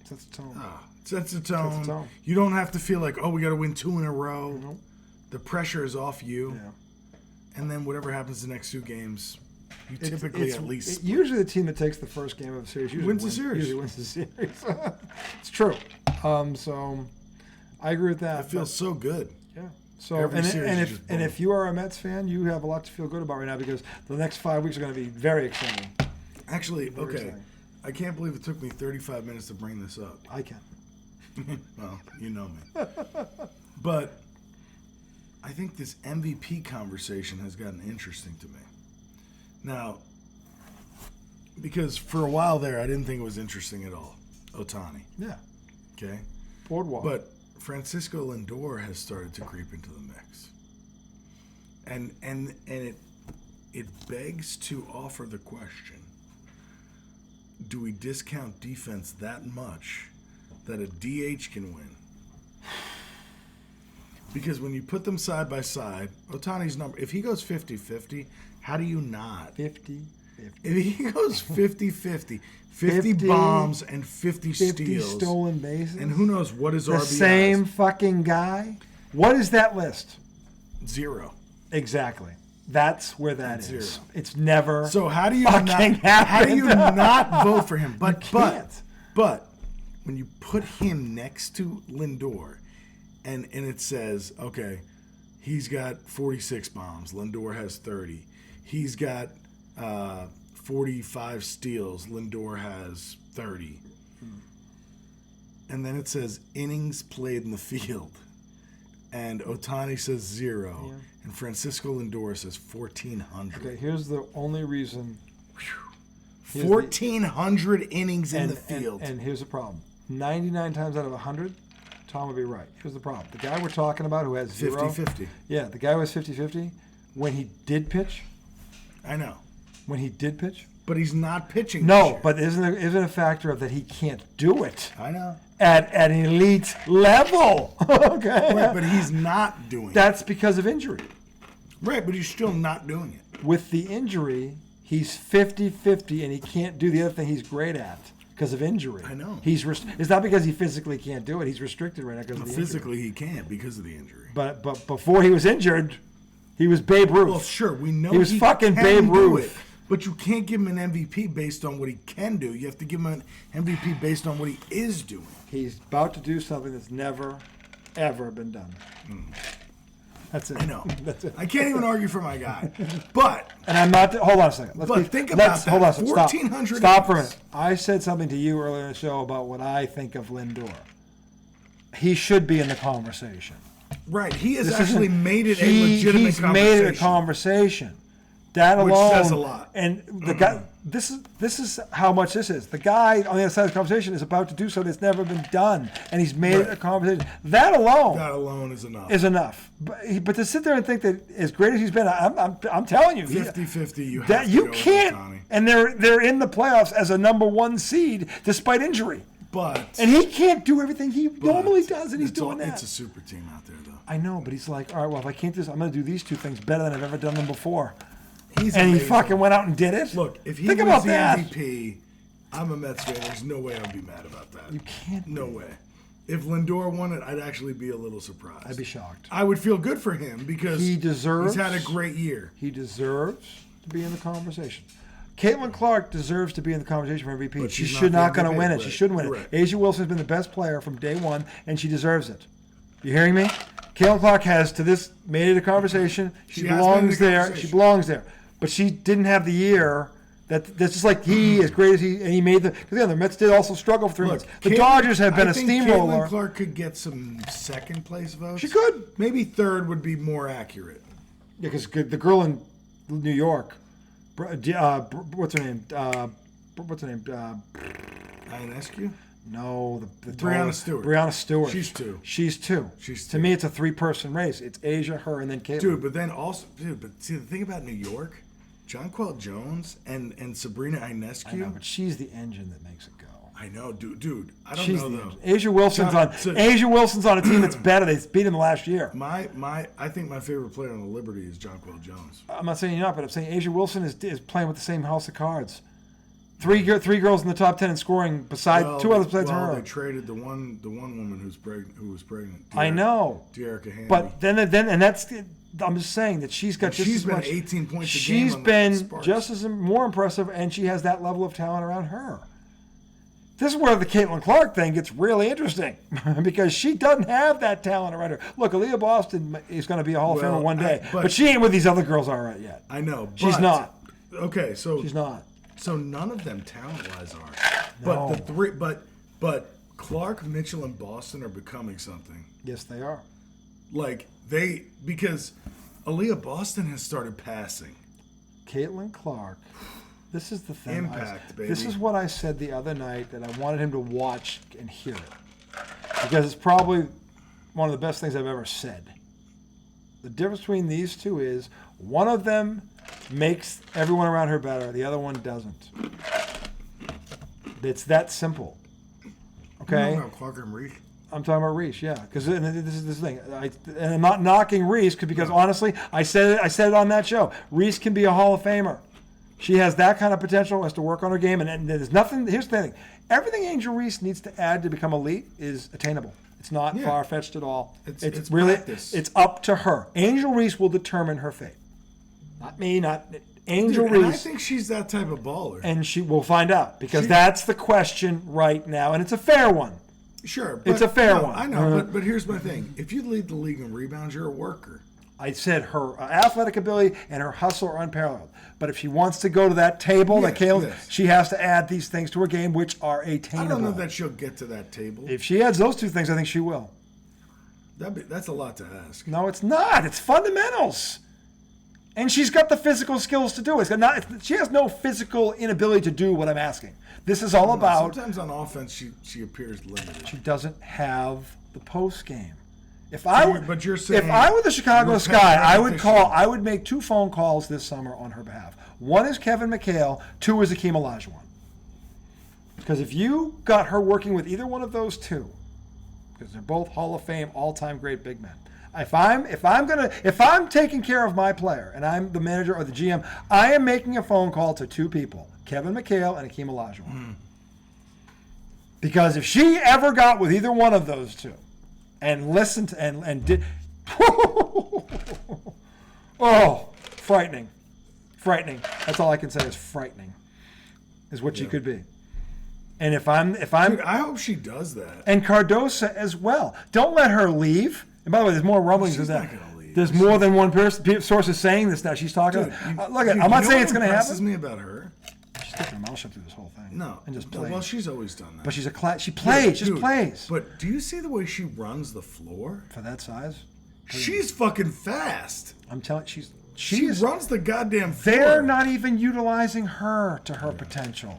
Sets the tone. Sets the tone. You don't have to feel like, we got to win 2 in a row. Nope. The pressure is off you. Yeah. And then whatever happens the next 2 games, you typically at least. Usually the team that takes the first game of a series wins the series. Usually wins the series. It's true. So I agree with that. It feels so good. Yeah. So and if you are a Mets fan, you have a lot to feel good about right now because the next 5 weeks are going to be very exciting. Actually, exciting. I can't believe it took me 35 minutes to bring this up. I can. Well, you know me. But I think this MVP conversation has gotten interesting to me. Now, because for a while there, I didn't think it was interesting at all. Ohtani. Yeah. Okay. Boardwalk. But Francisco Lindor has started to creep into the mix. And it begs to offer the question, do we discount defense that much that a DH can win? Because when you put them side by side, Ohtani's number, if he goes 50-50, how do you not? 50-50. If he goes 50-50, 50 bombs and 50 steals. Stolen bases. And who knows what his RBIs. The same fucking guy. What is that list? 0. Exactly. That's where that is. 0. It's never. So how do you not vote for him? But when you put him next to Lindor, and it says, okay, he's got 46 bombs. Lindor has 30. He's got 45 steals. Lindor has 30. And then it says innings played in the field. And Ohtani says 0. Yeah. And Francisco Lindor says 1,400. Okay, here's the only reason. 1,400 innings in the field. And here's the problem. 99 times out of 100, Tom would be right. Here's the problem. The guy we're talking about who has 0. 50-50. Yeah, the guy who has 50-50, when he did pitch. I know. When he did pitch. But he's not pitching. No, but isn't a factor of that he can't do it. I know. At an elite level. Okay. Right, but he's not doing it. That's because of injury. Right, but he's still not doing it. With the injury, he's 50-50 and he can't do the other thing he's great at because of injury. I know. It's not because he physically can't do it. He's restricted right now because of the physically injury. He can't because of the injury. But before he was injured, he was Babe Ruth. Well, sure, we know he was fucking Babe Ruth. But you can't give him an MVP based on what he can do. You have to give him an MVP based on what he is doing. He's about to do something that's never, ever been done. That's it. I know. That's it. I can't even argue for my guy. But and I'm not. Hold on a second. Think about that. Hold on a second. 1,400. Stop for a minute. I said something to you earlier in the show about what I think of Lindor. He should be in the conversation. Right. He has actually made it a legitimate he's conversation. Made it a conversation. That alone. Which says a lot. And the guy. This is how much this is. The guy on the other side of the conversation is about to do something that's never been done, and he's made it a conversation. That alone is enough. Is enough. But to sit there and think that as great as he's been, I'm telling you, 50-50. You can't. And they're in the playoffs as a number 1 seed despite injury. And he can't do everything he normally does, and he's doing that. It's a super team out there, though. I know, but he's like, all right, well, if I can't do this, I'm going to do these 2 things better than I've ever done them before. He's and amazing. he fucking went out and did it. Look, if he Think wins about the that. MVP, I'm a Mets fan. There's no way I'd be mad about that. You can't. No way. If Lindor won it, I'd actually be a little surprised. I'd be shocked. I would feel good for him because he's had a great year. He deserves to be in the conversation. Caitlin Clark deserves to be in the conversation for MVP. But she's not going to win it. Right. She shouldn't win it. Right. Asia Wilson's been the best player from day one, and she deserves it. You hearing me? Caitlin Clark has made it a conversation. She belongs there. She belongs there. But she didn't have the year That's just like he, as great as he, and he made the. Because the Mets did also struggle for 3 months. The Dodgers have been a steamroller. Caitlin Clark could get some second place votes. She could. Maybe third would be more accurate. Yeah, because the girl in New York, what's her name? What's her name? Ionescu? No, the Brianna Stewart. Brianna Stewart. She's two. She's two. She's two. To me, it's a 3-person race. It's Asia, her, and then Caitlin. But see the thing about New York, Jonquel Jones and Sabrina Ionescu. I know, but she's the engine that makes it go. I know, dude. I don't She's know the though. engine. Asia Wilson's on a team that's better. They beat him last year. I think my favorite player on the Liberty is Jonquel Jones. I'm not saying you're not, but I'm saying Asia Wilson is playing with the same house of cards. Three girls in the top 10 in scoring, two others besides her. They traded the one woman who was pregnant. I know. De'Erica Handy. But then and that's. I'm just saying that she's got just she's as been much. 18 points a game. She's on been Sparks. just as more impressive, and she has that level of talent around her. This is where the Caitlin Clark thing gets really interesting because she doesn't have that talent around her. Look, Aaliyah Boston is going to be a Hall of Famer one day, but she ain't where these other girls are right yet. I know. She's not. Okay, so she's not. So none of them talent-wise are. No. But the three, but Clark, Mitchell, and Boston are becoming something. Yes, they are. Because Aaliyah Boston has started passing. Caitlin Clark. This is the thing. Impact, baby. This is what I said the other night that I wanted him to watch and hear it. Because it's probably one of the best things I've ever said. The difference between these two is one of them makes everyone around her better. The other one doesn't. It's that simple. Okay? You know about Clark and Reese? I'm talking about Reese, yeah. Because this is the thing. And I'm not knocking Reese because honestly, I said it on that show. Reese can be a Hall of Famer. She has that kind of potential, has to work on her game. And there's nothing. Here's the thing. Everything Angel Reese needs to add to become elite is attainable. It's not far-fetched at all. It's really practice. It's up to her. Angel Reese will determine her fate. Not me, not Angel Reese. And I think she's that type of baller. And she will find out because that's the question right now, and it's a fair one. Sure. It's a fair one. I know, but here's my thing. If you lead the league in rebounds, you're a worker. I said her athletic ability and her hustle are unparalleled. But if she wants to go to that table, she has to add these things to her game, which are attainable. I don't know that she'll get to that table. If she adds those two things, I think she will. That's a lot to ask. No, it's not. It's fundamentals. And she's got the physical skills to do it. She has no physical inability to do what I'm asking. This is all about... Sometimes on offense, she appears limited. She doesn't have the post game. If I were the Chicago Sky, I would make 2 phone calls this summer on her behalf. One is Kevin McHale, 2 is Akeem Olajuwon. Because if you got her working with either one of those two, because they're both Hall of Fame, all-time great big men. If I'm taking care of my player and I'm the manager or the GM, I am making a phone call to 2 people, Kevin McHale and Akeem Olajuwon. Because if she ever got with either one of those two, and listened and did, frightening. That's all I can say is frightening, is what she could be. And if I'm, dude, I hope she does that. And Cardosa as well. Don't let her leave. And by the way, there's more rumblings than that. She's not gonna leave. There's more than one source is saying this now. She's talking. I'm not saying it's going to happen. Impresses me about her. She's taking her mouth shut through this whole thing. No, and just plays. Well, she's always done that. But she's she plays, just plays. But do you see the way she runs the floor for that size? She's fucking fast. I'm telling you, she runs the goddamn floor. They're not even utilizing her to her potential.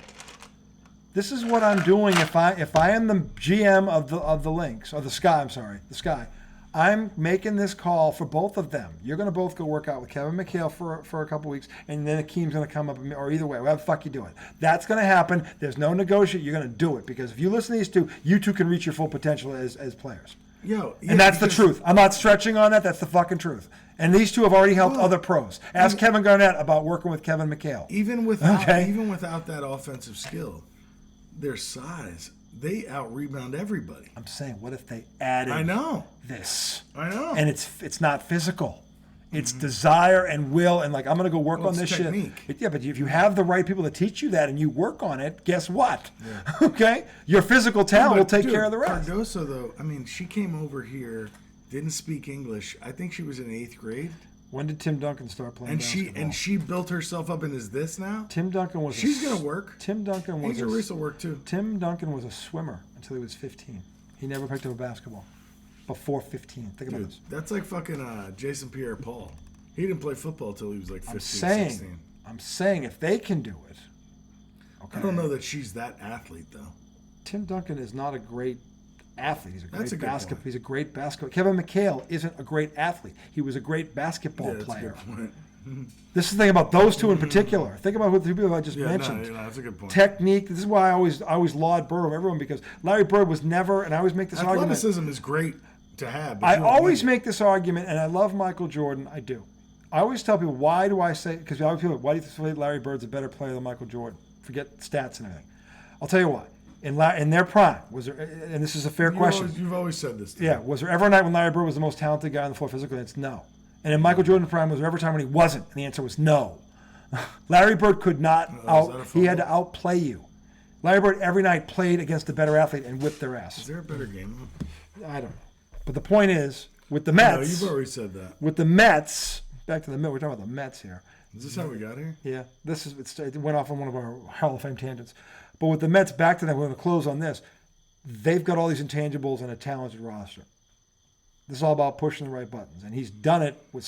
This is what I'm doing if I am the GM of the Lynx or the Sky. I'm sorry, the Sky. I'm making this call for both of them. You're going to both go work out with Kevin McHale for a couple weeks, and then Akeem's going to come up, or either way, whatever the fuck you doing. That's going to happen. There's no negotiate. You're going to do it because if you listen to these two, you two can reach your full potential as players. And that's the truth. I'm not stretching on that. That's the fucking truth. And these two have already helped other pros. Ask Kevin Garnett about working with Kevin McHale. Even without that offensive skill, their size, they out-rebound everybody. I'm saying, what if they added this? I know. And it's not physical. It's desire and will and I'm going to go work on this technique. Shit. But if you have the right people to teach you that and you work on it, guess what? Yeah. Okay? Your physical talent will take care of the rest. Cardoso, though, she came over here, didn't speak English. I think she was in 8th grade. When did Tim Duncan start playing basketball? She built herself up into this now. Tim Duncan was. She's gonna work. Tim Duncan was. Angel Reese will work too. Tim Duncan was a swimmer until he was 15. He never picked up a basketball before 15. Think about this. That's like fucking Jason Pierre-Paul. He didn't play football until he was like 15, I'm 16. saying if they can do it. Okay. I don't know that she's that athlete though. Tim Duncan is not a great athlete. He's a great basketball. point. He's a great basketball. Kevin McHale isn't a great athlete. He was a great basketball That's player. a good point. This is the thing about those two in particular. Think about what the people I just mentioned. No, that's a good point. Technique. This is why I always laud Bird over everyone, because Larry Bird was never, and I always make this argument. Athleticism is great to have. But I always make this argument, and I love Michael Jordan. I do. I always tell people, why do I say, because I always feel, why do you say Larry Bird's a better player than Michael Jordan? Forget stats and everything. I'll tell you why. In their prime, was there, and this is a fair question. You've always said this. Yeah, was there ever a night when Larry Bird was the most talented guy on the floor physically? It's no. And in Michael Jordan's prime, was there ever a time when he wasn't? And the answer was no. Larry Bird could not he had to outplay you. Larry Bird every night played against a better athlete and whipped their ass. Is there a better game? I don't know. But the point is, with the Mets. No, you've already said that. With the Mets, back to the Mets, we're talking about the Mets here. Is this how we got here? Yeah, it went off on one of our Hall of Fame tangents. But with the Mets, back to them, we're going to close on this. They've got all these intangibles and a talented roster. This is all about pushing the right buttons, and he's done it with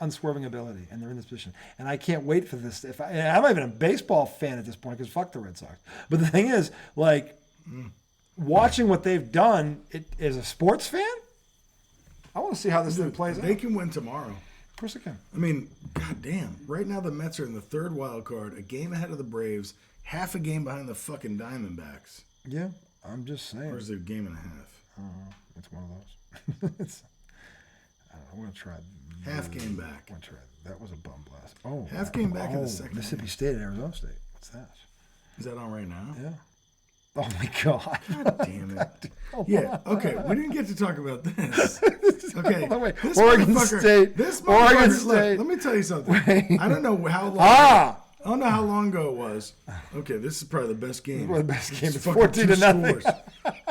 unswerving ability, and they're in this position. And I can't wait for this. I'm not even a baseball fan at this point because fuck the Red Sox. But the thing is, like, watching what they've done as a sports fan, I want to see how this thing plays out. They can win tomorrow. Of course they can. I mean, goddamn. Right now the Mets are in the third wild card, a game ahead of the Braves, half a game behind the fucking Diamondbacks. Yeah, I'm just saying. Or is it a game and a half? I don't know. It's one of those. I want to try. Half game back. I want to try. That was a bum blast. Oh, half game back in the second. Mississippi State and Arizona State. What's that? Is that on right now? Yeah. Oh my God. God damn it. Yeah. Okay. We didn't get to talk about this. Okay. This Oregon State. Oregon State. Let me tell you something. I don't know how long. I don't know how long ago it was. Okay, this is probably the best game. The best game. It's 14-0.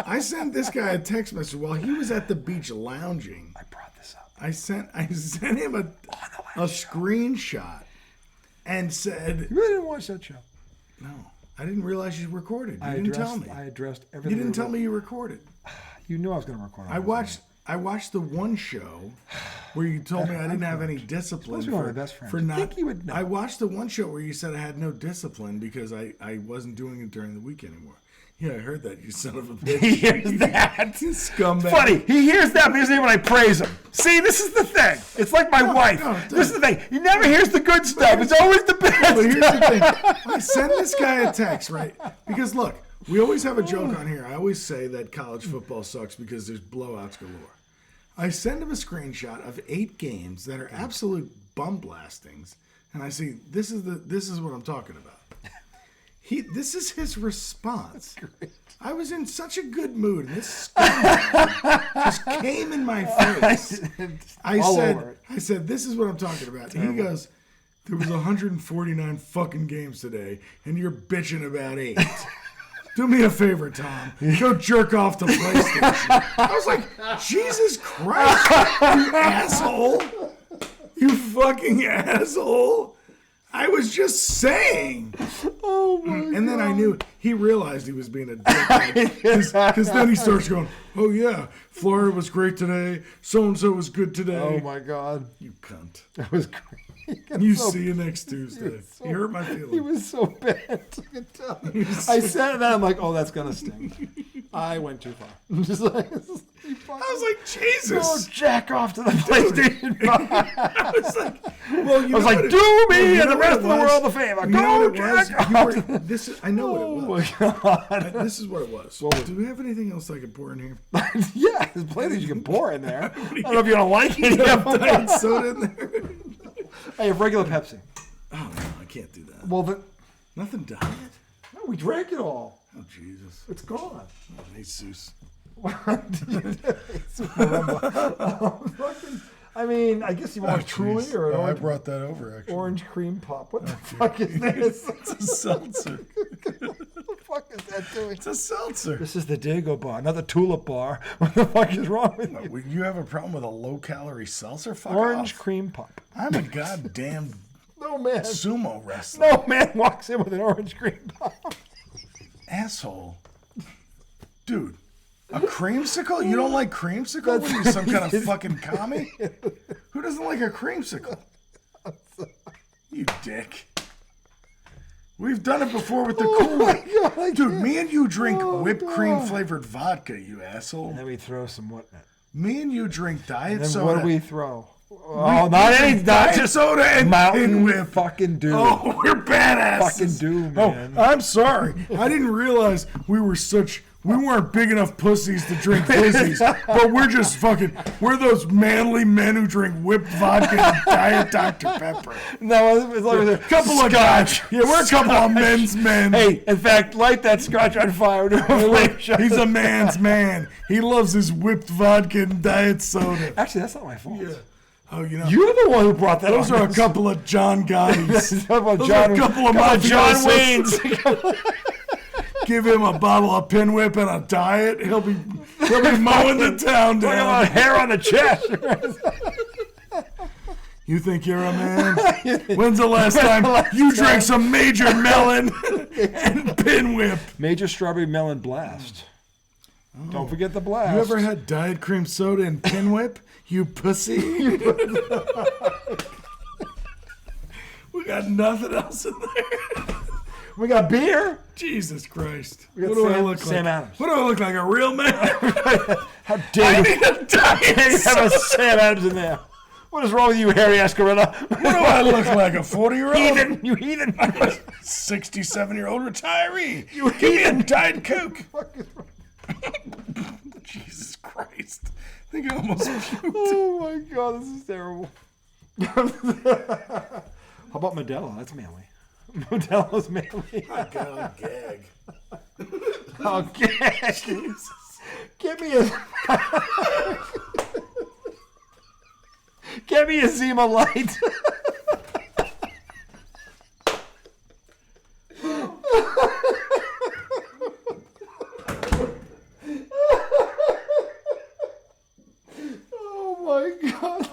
I sent this guy a text message while he was at the beach lounging. I brought this up. I sent him a screenshot and said, "You really didn't watch that show?" No, I didn't realize you recorded. You didn't tell me. I addressed everything. You didn't tell me you recorded. You knew I was going to record. I watched the one show where you told me I didn't have any discipline. I watched the one show where you said I had no discipline because I wasn't doing it during the week anymore. Yeah, I heard that, you son of a bitch. He hears that. Scumbag. Funny, he hears that, but he doesn't hear when I praise him. See, this is the thing. It's like my wife. This is the thing. He never hears the good stuff. It's always the bad But here's the thing. I send this guy a text, right? Because look, we always have a joke on here. I always say that college football sucks because there's blowouts galore. I send him a screenshot of 8 games that are absolute bum blastings, and I say, "This is what I'm talking about." This is his response. I was in such a good mood, and this just came in my face. I said, "This is what I'm talking about." And he goes, "There was 149 fucking games today, and you're bitching about 8. Do me a favor, Tom. Go jerk off to PlayStation." I was like, Jesus Christ, you asshole. You fucking asshole. I was just saying. Oh my God. And then I knew he realized he was being a dick. Because then he starts going, "Oh yeah, Florida was great today. So-and-so was good today." Oh my God. You cunt. That was great. See you next Tuesday. He hurt my feelings. He was so bad. I can tell. I said that. I'm like, oh, that's going to sting. I went too far. I'm just like, I was like, Jesus. Oh, jack off to the PlayStation 5. I was like, well, I was like, do me and the rest of the world a favor. Go jack off. I know what it was. Oh, my God. This is what it was. Do we have anything else I could pour in here? Yeah, there's plenty you can pour in there. I don't know if you don't like it. You have diet soda in there. I have regular Pepsi. Oh, no, I can't do that. Well, nothing diet? No, we drank it all. Oh, Jesus. It's gone. Oh, Jesus. I mean, I guess you want Truly or I brought that over, actually. Orange cream pop. What the fuck is this? It's a seltzer. What the fuck is that doing? It's a seltzer. This is the Dago bar, not the Tulip bar. What the fuck is wrong with you? You have a problem with a low-calorie seltzer? Fuck Orange off. cream pop. I'm a goddamn No man. sumo wrestler. No man walks in with an orange cream bomb. Asshole. Dude, a creamsicle? You don't like creamsicle? What are you, some kind of fucking commie? Who doesn't like a creamsicle? You dick. We've done it before with the Kool-Aid. Dude, me and you drink whipped cream flavored vodka, you asshole. And then we throw some what? Me and you drink diet Then soda. what do we throw? Oh, not any diet soda and Mountain Whip. fucking Dew. Oh, we're badasses. Fucking Dew, man. Oh, I'm sorry. I didn't realize we weren't big enough pussies to drink fizzies, but we're those manly men who drink whipped vodka and Diet Dr. Pepper. No, as long as a Couple of guys. Yeah, we're a couple of men's men. Hey, in fact, light that scotch on fire. He's a man's man. He loves his whipped vodka and diet soda. Actually, that's not my fault. Yeah. Oh, you know. You're the one who brought that Those on. are a couple of John Gottis. Those are a couple of John mafiosos. Waynes. Give him a bottle of Pin Whip and a diet. He'll be mowing the town Talking down. about hair on the chest. You think you're a man? When's the last time you drank some Major Melon and Pin Whip? Major Strawberry Melon Blast. Don't forget the blast. You ever had Diet Cream Soda and Pin Whip? You pussy. We got nothing else in there. We got beer. Jesus Christ. We got What do I Sam- look Sam like? Adams. What do I look like? A real man? How dare you? need a diet Have a Sam Adams in there. What is wrong with you, Harry Escarilla? What do I look like? A 40-year-old? Heathen, you heathen. 67-year-old retiree. Give me a Diet Coke. Jesus Christ. I think I almost puked. Oh my God, this is terrible. How about Modelo? That's manly. Modelo's manly. I got a gag. Okay. Jesus. Get me a Zima Light. Oh my God.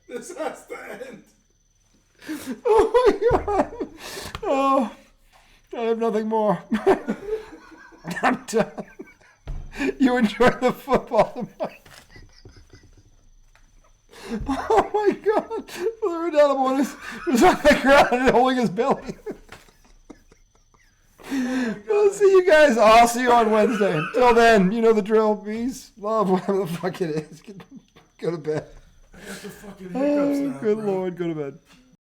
This has to end. Oh my God. Oh, I have nothing more. I'm done. You enjoy the football tonight. Oh my God. The redoubtable one is on the ground and holding his belly. We'll see you guys. I'll see you on Wednesday. Until then, you know the drill. Peace, love, whatever the fuck it is. Go to bed. I got the fucking hiccups now. Good bro. Lord, go to bed.